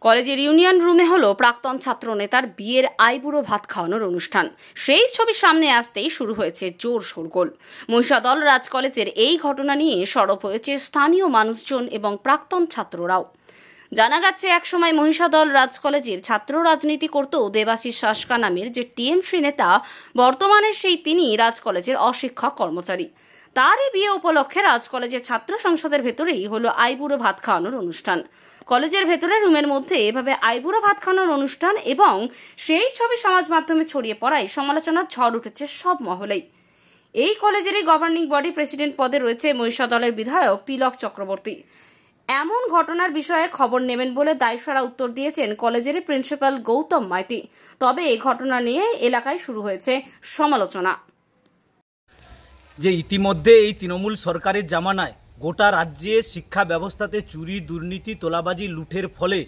কলেজের ইউনিয়ন রুমে হলো প্রাক্তন ছাত্র নেতার বিয়ের আইবুড়ো ভাত খাওয়ানোর অনুষ্ঠান। সেই ছবি সামনে আসতেই শুরু হয়েছে জোর শোরগোল। মহিষাদল রাজ কলেজের এই ঘটনা নিয়ে সরব হয়েছে স্থানীয় মানুষজন এবং প্রাক্তন ছাত্ররাও। জানা যাচ্ছে, একসময় মহিষাদল রাজ কলেজের ছাত্র রাজনীতি করত দেবাশিস শাসকা নামের যে টিএমসি নেতা, বর্তমানে তিনি রাজ কলেজের অশিক্ষক কর্মচারী। তারই বিয়ে উপলক্ষে রাজ কলেজের ছাত্র সংসদের ভেতরেই হলো আইবুড়ো ভাত খাওয়ানোর অনুষ্ঠান। কলেজের ভেতরে রুমের মধ্যে এভাবে আইবুড়ো ভাত খাওয়ানোর অনুষ্ঠান এবং সেই ছবি সমাজ মাধ্যমে ছড়িয়ে পড়ায় সমালোচনার ঝড় উঠেছে সব মহলেই। এই কলেজেরই গভর্নিং বডি প্রেসিডেন্ট পদে রয়েছে মহিষাদলের বিধায়ক তিলক চক্রবর্তী। এমন ঘটনার বিষয়ে খবর নেবেন বলে দায়সারা উত্তর দিয়েছেন কলেজের প্রিন্সিপাল গৌতম মাইতি। তবে এই ঘটনা নিয়ে এলাকায় শুরু হয়েছে সমালোচনা। যে ইতিমধ্যে এই তৃণমূল সরকারের জামানায় গোটা রাজ্যে শিক্ষা ব্যবস্থাতে চুরি, দুর্নীতি, তোলাবাজি, লুঠের ফলে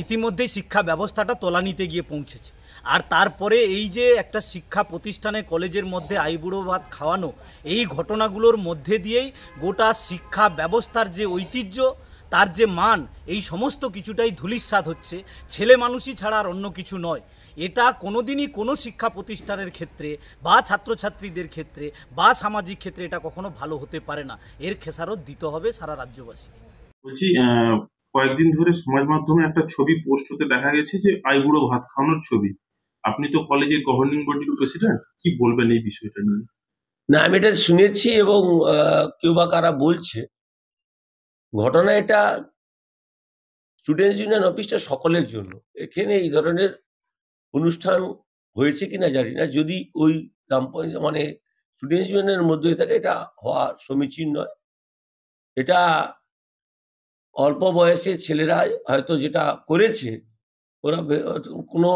ইতিমধ্যে শিক্ষা ব্যবস্থাটা তলানিতে গিয়ে পৌঁছেছে। আর তারপরে এই যে একটা শিক্ষা প্রতিষ্ঠানে কলেজের মধ্যে আইবুড়ো ভাত খাওয়ানো, এই ঘটনাগুলোর মধ্যে দিয়েই গোটা শিক্ষা ব্যবস্থার যে ঐতিহ্য, তার যে মান, এই সমস্ত কিছুটাই ধূলিসাৎ হচ্ছে। ছেলে মানুষই ছাড়া আর অন্য কিছু নয়। এটা কোনোদিনই কোনো শিক্ষা প্রতিষ্ঠানের ক্ষেত্রে বা ছাত্রছাত্রীদের ক্ষেত্রে বা সামাজিক ক্ষেত্রে এটা কখনো ভালো হতে পারে না। এর খেসারত দিতে হবে সারা রাজ্যবাসী। বলছি, কয়েকদিন ধরে সমাজ মাধ্যমে একটা ছবি পোস্ট হতে দেখা গেছে, যে আইবুড়ো ভাত খাওয়ানোর ছবি। আপনি তো কলেজের গভর্নিং বডির প্রেসিডেন্ট, কি বলবেন এই বিষয়টা নিয়ে? না, আমি এটা শুনেছি এবং কেউ বা কারা বলছে। ঘটনা এটা স্টুডেন্টস ইউনিয়ন অফিসটা সকলের জন্য। এখানে এই ধরনের অনুষ্ঠান হয়েছে কিনা জানি না। যদি ওই মানে স্টুডেন্টস ইউনিয়নের মধ্যে থাকে, এটা হওয়া সমীচীন নয়। এটা অল্প বয়সের ছেলেরা হয়তো যেটা করেছে, ওরা কোনো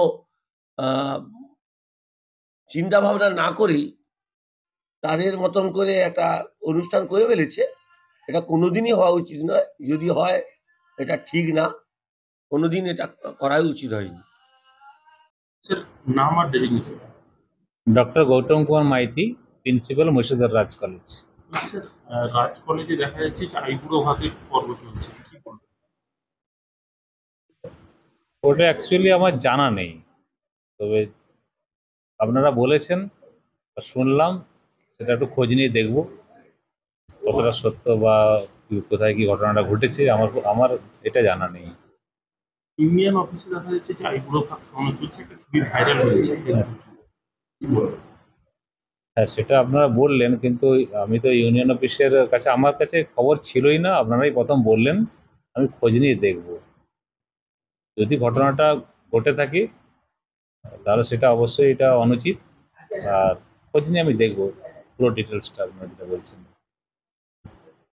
চিন্তা ভাবনা না করেই তাদের মতন করে একটা অনুষ্ঠান করে ফেলেছে। এটা কোনোদিনই হওয়া উচিত নয়। যদি হয়, এটা ঠিক না। কোনোদিন এটা করাই উচিত হয়নি। নাম আর designation? Doctor Gautam Kumar Maiti, principal, Mahishadal Raj college. Raj কলেজে দেখা যাচ্ছে যে আইবুড়ো ভাতের পর্ব চলছে, কি বলবেন? ওটা অ্যাকচুয়ালি আমার জানা নেই, তবে আপনারা বলেছেন, শুনলাম, সেটা একটু খোঁজ নিয়ে দেখব কতটা সত্য বা কোথায় কি ঘটনাটা ঘটেছে। আমার এটা জানা নেই। ইউনিয়ন অফিসে দেখা যাচ্ছে যে আইবুড়ো ভাত খাওয়ানো চলছে, একটা ছবি ভাইরাল হয়েছে, কি বলবেন? হ্যাঁ, সেটা আপনারা বললেন, কিন্তু আমি তো ইউনিয়ন অফিসের কাছে, আমার কাছে খবর ছিলই না। আপনারাই প্রথম বললেন, আমি খোঁজ নিয়ে দেখব। যদি ঘটনাটা ঘটে থাকে তাহলে সেটা অবশ্যই এটা অনুচিত। আর খোঁজ নিয়ে আমি দেখব পুরো ডিটেলসটা আপনারা যেটা বলছেন।